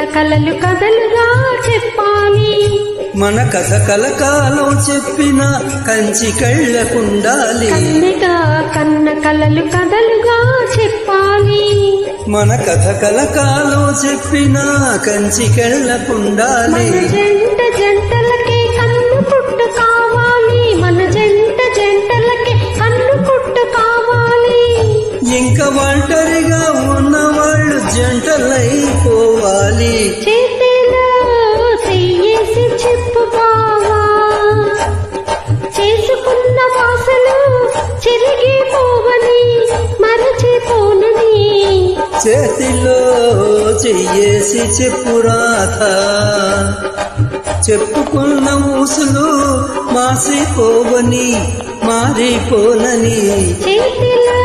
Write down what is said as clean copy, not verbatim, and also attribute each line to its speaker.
Speaker 1: కలలు కథలుగా చెప్పాలి.
Speaker 2: మన కథ కలకాలం చెప్పిన కంచి కళ్ళకుండాలి.
Speaker 1: కన్నెగా కన్న కలలు కథలుగా చెప్పాలి.
Speaker 2: మన కథ కలకాలం చెప్పిన కంచి కళ్ళకుండాలి.
Speaker 1: మన జంట జంటలకే కన్ను పుట్టు కావాలి. మన జంట జంటలకే కన్ను పుట్టు కావాలి.
Speaker 2: ఇంకా ఒంటరిగా ఉన్నవాళ్ళు జంటలైపోవాలి.
Speaker 1: చేతిలో చెయ్యేసి చెప్పుకోవా, చేసుకున్న వాసలు చెరిగిపోవని మరచిపోనని.
Speaker 2: చేతిలో చెయ్యేసి చెప్పురాత, చెప్పుకున్న ఊసులు మాసిపోవని మారిపోనని.
Speaker 1: చేతిలో